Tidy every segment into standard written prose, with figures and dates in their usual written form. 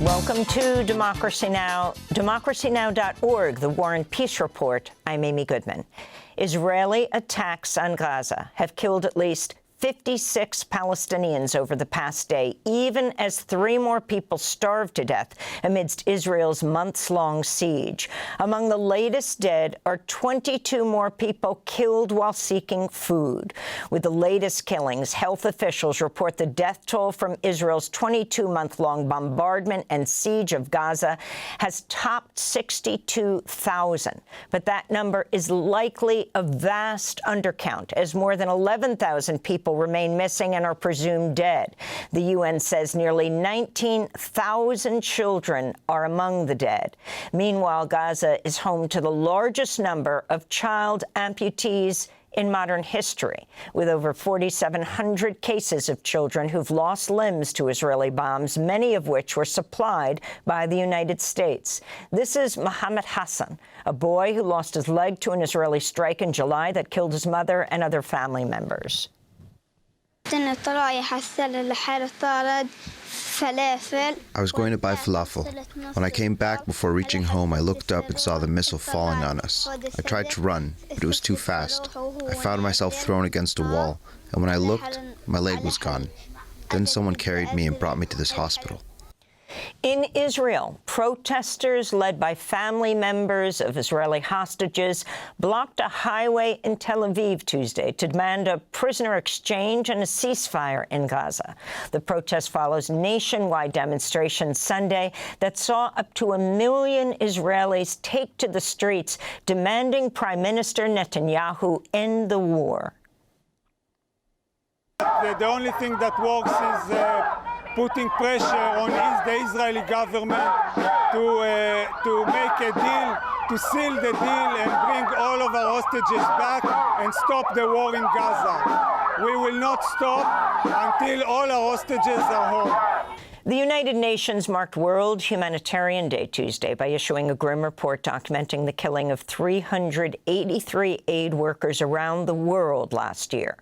Welcome to Democracy Now!, democracynow.org, the War and Peace Report. I'm Amy Goodman. Israeli attacks on Gaza have killed at least 56 Palestinians over the past day, even as 3 more people starved to death amidst Israel's months-long siege. Among the latest dead are 22 more people killed while seeking food. With the latest killings, health officials report the death toll from Israel's 22-month-long bombardment and siege of Gaza has topped 62,000. But that number is likely a vast undercount, as more than 11,000 people remain missing and are presumed dead. The UN says nearly 19,000 children are among the dead. Meanwhile, Gaza is home to the largest number of child amputees in modern history, with over 4,700 cases of children who've lost limbs to Israeli bombs, many of which were supplied by the United States. This is Mohammed Hassan, a boy who lost his leg to an Israeli strike in July that killed his mother and other family members. I was going to buy falafel. When I came back before reaching home, I looked up and saw the missile falling on us. I tried to run, but it was too fast. I found myself thrown against a wall, and when I looked, my leg was gone. Then someone carried me and brought me to this hospital. In Israel, protesters led by family members of Israeli hostages blocked a highway in Tel Aviv Tuesday to demand a prisoner exchange and a ceasefire in Gaza. The protest follows nationwide demonstrations Sunday that saw up to 1 million Israelis take to the streets demanding Prime Minister Netanyahu end the war. The only thing that works is putting pressure on the Israeli government to make a deal, to seal the deal and bring all of our hostages back and stop the war in Gaza. We will not stop until all our hostages are home. The United Nations marked World Humanitarian Day Tuesday by issuing a grim report documenting the killing of 383 aid workers around the world last year.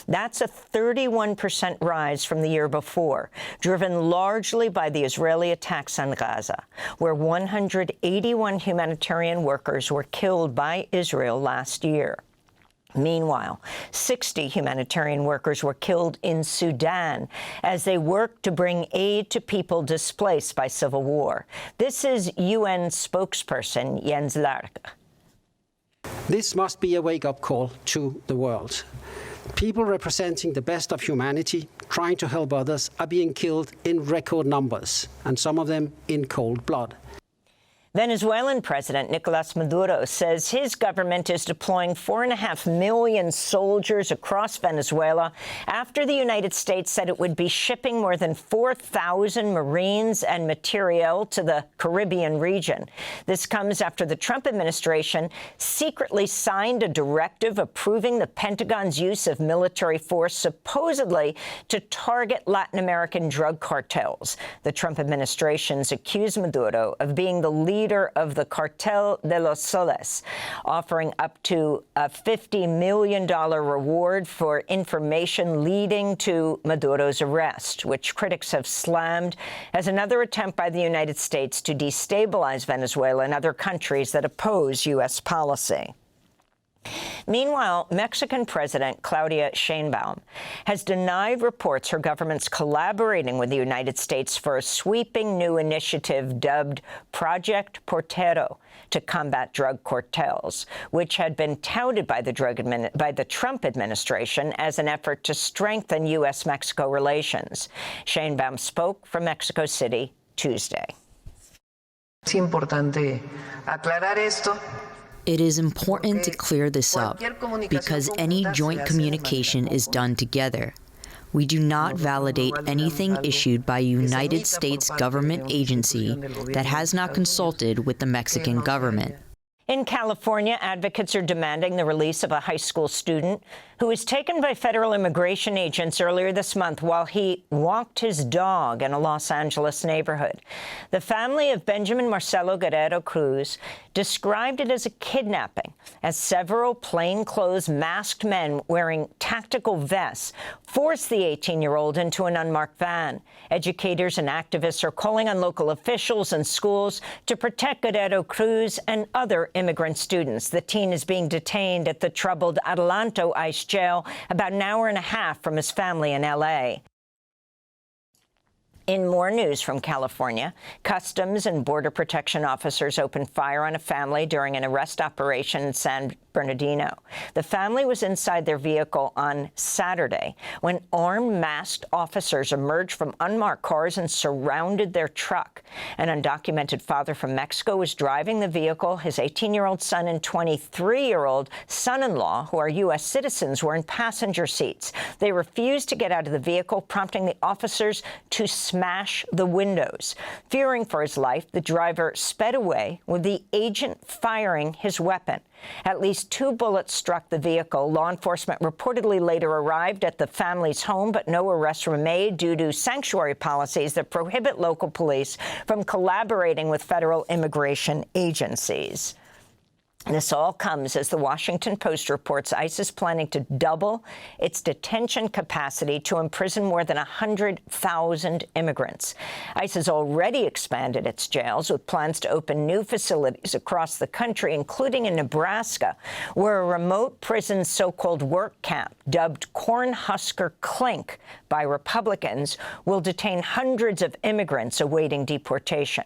That's a 31% rise from the year before, driven largely by the Israeli attacks on Gaza, where 181 humanitarian workers were killed by Israel last year. Meanwhile, 60 humanitarian workers were killed in Sudan as they worked to bring aid to people displaced by civil war. This is UN spokesperson Jens Larke. This must be a wake-up call to the world. People representing the best of humanity, trying to help others, are being killed in record numbers, and some of them in cold blood. Venezuelan President Nicolas Maduro says his government is deploying 4.5 million soldiers across Venezuela after the United States said it would be shipping more than 4,000 Marines and materiel to the Caribbean region. This comes after the Trump administration secretly signed a directive approving the Pentagon's use of military force supposedly to target Latin American drug cartels. The Trump administration's accused Maduro of being the leader of the Cartel de los Soles, offering up to a $50 million reward for information leading to Maduro's arrest, which critics have slammed as another attempt by the United States to destabilize Venezuela and other countries that oppose U.S. policy. Meanwhile, Mexican President Claudia Sheinbaum has denied reports her government's collaborating with the United States for a sweeping new initiative dubbed Project Portero to combat drug cartels, which had been touted by the Trump administration as an effort to strengthen U.S.-Mexico relations. Sheinbaum spoke from Mexico City Tuesday. Es importante aclarar esto. It is important to clear this up because any joint communication is done together. We do not validate anything issued by a United States government agency that has not consulted with the Mexican government. In California, advocates are demanding the release of a high school student who was taken by federal immigration agents earlier this month while he walked his dog in a Los Angeles neighborhood. The family of Benjamin Marcelo Guerrero Cruz described it as a kidnapping, as several plainclothes masked men wearing tactical vests forced the 18-year-old into an unmarked van. Educators and activists are calling on local officials and schools to protect Guerrero Cruz and other immigrant students. The teen is being detained at the troubled Adelanto ICE jail, about an hour and a half from his family in L.A. In more news from California, Customs and Border Protection officers opened fire on a family during an arrest operation in San Bernardino. The family was inside their vehicle on Saturday when armed, masked officers emerged from unmarked cars and surrounded their truck. An undocumented father from Mexico was driving the vehicle. His 18-year-old son and 23-year-old son-in-law, who are U.S. citizens, were in passenger seats. They refused to get out of the vehicle, prompting the officers to smash the windows. Fearing for his life, the driver sped away, with the agent firing his weapon. At least 2 bullets struck the vehicle. Law enforcement reportedly later arrived at the family's home, but no arrests were made due to sanctuary policies that prohibit local police from collaborating with federal immigration agencies. This all comes as the Washington Post reports ICE is planning to double its detention capacity to imprison more than 100,000 immigrants. ICE has already expanded its jails with plans to open new facilities across the country, including in Nebraska, where a remote prison's so-called work camp, dubbed Cornhusker Clink by Republicans, will detain hundreds of immigrants awaiting deportation.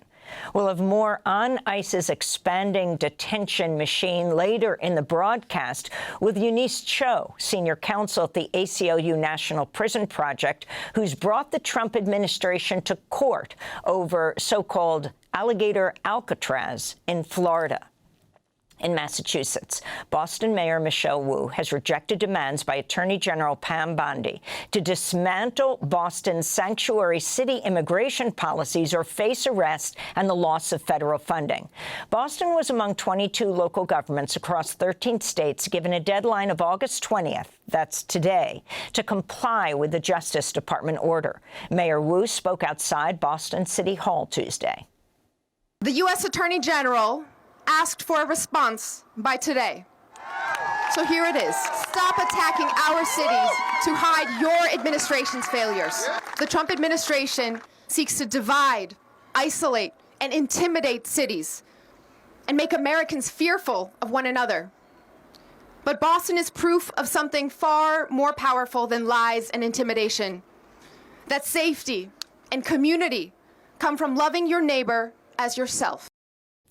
We'll have more on ICE's expanding detention machine later in the broadcast with Eunice Cho, senior counsel at the ACLU National Prison Project, who's brought the Trump administration to court over so-called Alligator Alcatraz in Florida. In Massachusetts, Boston Mayor Michelle Wu has rejected demands by Attorney General Pam Bondi to dismantle Boston's sanctuary city immigration policies or face arrest and the loss of federal funding. Boston was among 22 local governments across 13 states given a deadline of August 20th, that's today, to comply with the Justice Department order. Mayor Wu spoke outside Boston City Hall Tuesday. The U.S. Attorney General asked for a response by today. So here it is. Stop attacking our cities to hide your administration's failures. The Trump administration seeks to divide, isolate, and intimidate cities and make Americans fearful of one another. But Boston is proof of something far more powerful than lies and intimidation. That safety and community come from loving your neighbor as yourself.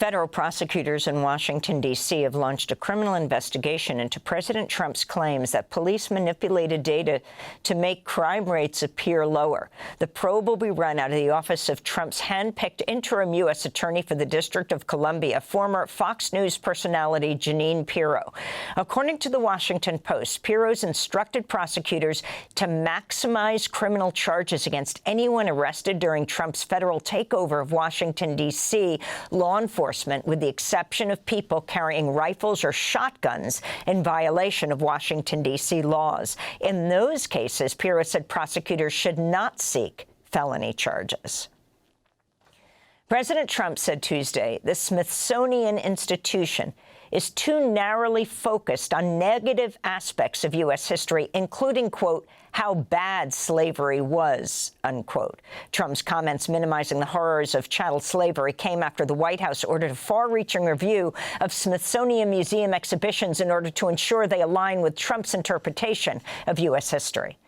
Federal prosecutors in Washington, D.C. have launched a criminal investigation into President Trump's claims that police manipulated data to make crime rates appear lower. The probe will be run out of the office of Trump's hand-picked interim U.S. attorney for the District of Columbia, former Fox News personality Jeanine Pirro. According to the Washington Post, Pirro's instructed prosecutors to maximize criminal charges against anyone arrested during Trump's federal takeover of Washington, D.C. Law enforcement, with the exception of people carrying rifles or shotguns in violation of Washington, D.C. laws. In those cases, Pirro said prosecutors should not seek felony charges. President Trump said Tuesday the Smithsonian Institution is too narrowly focused on negative aspects of U.S. history, including, quote, how bad slavery was, unquote. Trump's comments minimizing the horrors of chattel slavery came after the White House ordered a far-reaching review of Smithsonian Museum exhibitions in order to ensure they align with Trump's interpretation of U.S. history.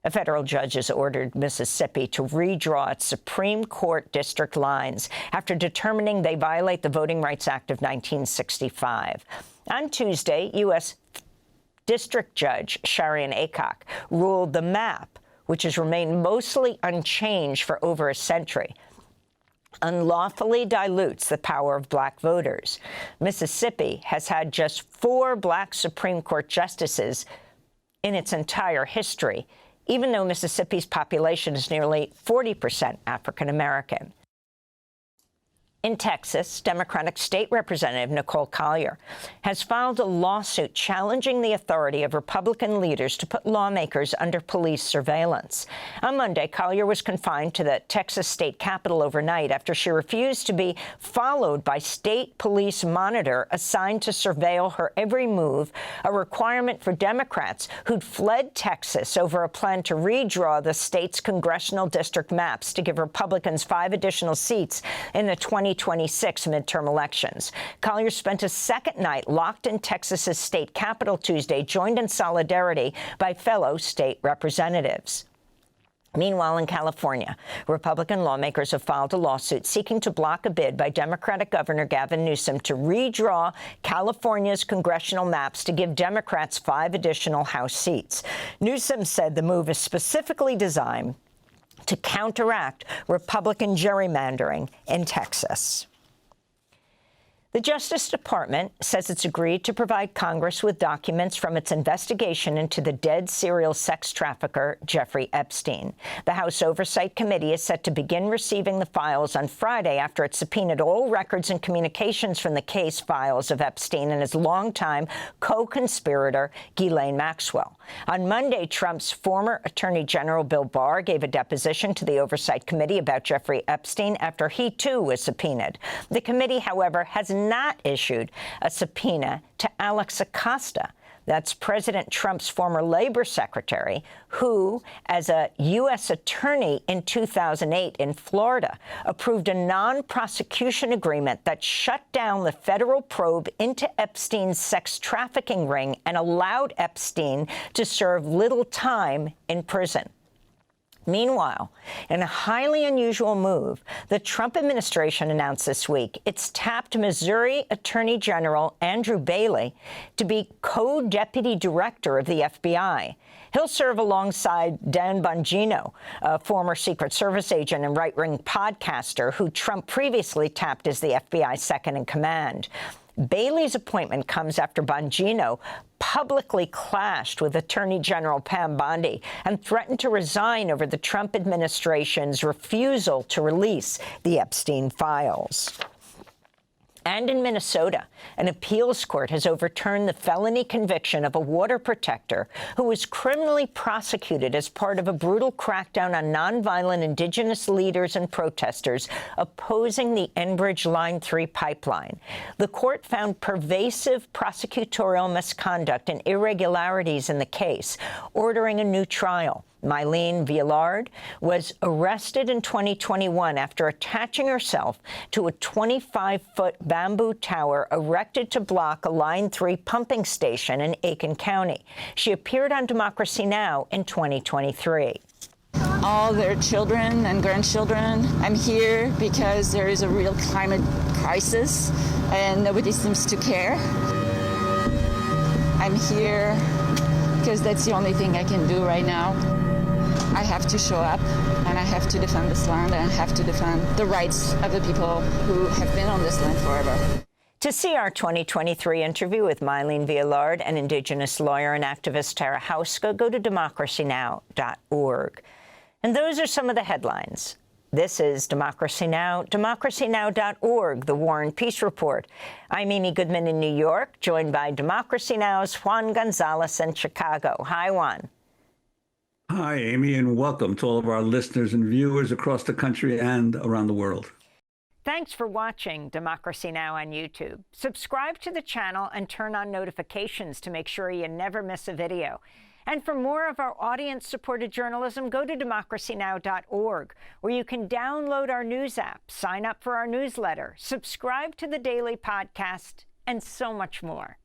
A federal judge has ordered Mississippi to redraw its Supreme Court district lines after determining they violate the Voting Rights Act of 1965. On Tuesday, U.S. District Judge Sharian Aycock ruled the map, which has remained mostly unchanged for over a century, unlawfully dilutes the power of black voters. Mississippi has had just 4 black Supreme Court justices in its entire history, even though Mississippi's population is nearly 40% African American. In Texas, Democratic State Representative Nicole Collier has filed a lawsuit challenging the authority of Republican leaders to put lawmakers under police surveillance. On Monday, Collier was confined to the Texas state capitol overnight after she refused to be followed by state police monitor assigned to surveil her every move, a requirement for Democrats who'd fled Texas over a plan to redraw the state's congressional district maps to give Republicans 5 additional seats in the 2026 midterm elections. Collier spent a second night locked in Texas's state capitol Tuesday, joined in solidarity by fellow state representatives. Meanwhile, in California, Republican lawmakers have filed a lawsuit seeking to block a bid by Democratic Governor Gavin Newsom to redraw California's congressional maps to give Democrats 5 additional House seats. Newsom said the move is specifically designed to counteract Republican gerrymandering in Texas. The Justice Department says it's agreed to provide Congress with documents from its investigation into the dead serial sex trafficker Jeffrey Epstein. The House Oversight Committee is set to begin receiving the files on Friday after it subpoenaed all records and communications from the case files of Epstein and his longtime co-conspirator Ghislaine Maxwell. On Monday, Trump's former Attorney General Bill Barr gave a deposition to the Oversight Committee about Jeffrey Epstein after he, too, was subpoenaed. The committee, however, has not issued a subpoena to Alex Acosta. That's President Trump's former labor secretary, who, as a U.S. attorney in 2008 in Florida, approved a non-prosecution agreement that shut down the federal probe into Epstein's sex trafficking ring and allowed Epstein to serve little time in prison. Meanwhile, in a highly unusual move, the Trump administration announced this week it's tapped Missouri Attorney General Andrew Bailey to be co-deputy director of the FBI. He'll serve alongside Dan Bongino, a former Secret Service agent and right-wing podcaster who Trump previously tapped as the FBI's second-in-command. Bailey's appointment comes after Bongino publicly clashed with Attorney General Pam Bondi and threatened to resign over the Trump administration's refusal to release the Epstein files. And in Minnesota, an appeals court has overturned the felony conviction of a water protector who was criminally prosecuted as part of a brutal crackdown on nonviolent Indigenous leaders and protesters opposing the Enbridge Line 3 pipeline. The court found pervasive prosecutorial misconduct and irregularities in the case, ordering a new trial. Mylene Villard was arrested in 2021 after attaching herself to a 25-foot bamboo tower erected to block a Line 3 pumping station in Aiken County. She appeared on Democracy Now! In 2023. All their children and grandchildren. I'm here because there is a real climate crisis and nobody seems to care. I'm here because that's the only thing I can do right now. I have to show up, and I have to defend this land, and I have to defend the rights of the people who have been on this land forever. To see our 2023 interview with Mylene Villard and Indigenous lawyer and activist Tara Houska, go to democracynow.org. And those are some of the headlines. This is Democracy Now!, democracynow.org, the War and Peace Report. I'm Amy Goodman in New York, joined by Democracy Now!'s Juan Gonzalez in Chicago. Hi, Juan. Hi, Amy, and welcome to all of our listeners and viewers across the country and around the world. Thanks for watching Democracy Now! On YouTube. Subscribe to the channel and turn on notifications to make sure you never miss a video. And for more of our audience-supported journalism, go to democracynow.org, where you can download our news app, sign up for our newsletter, subscribe to the daily podcast, and so much more.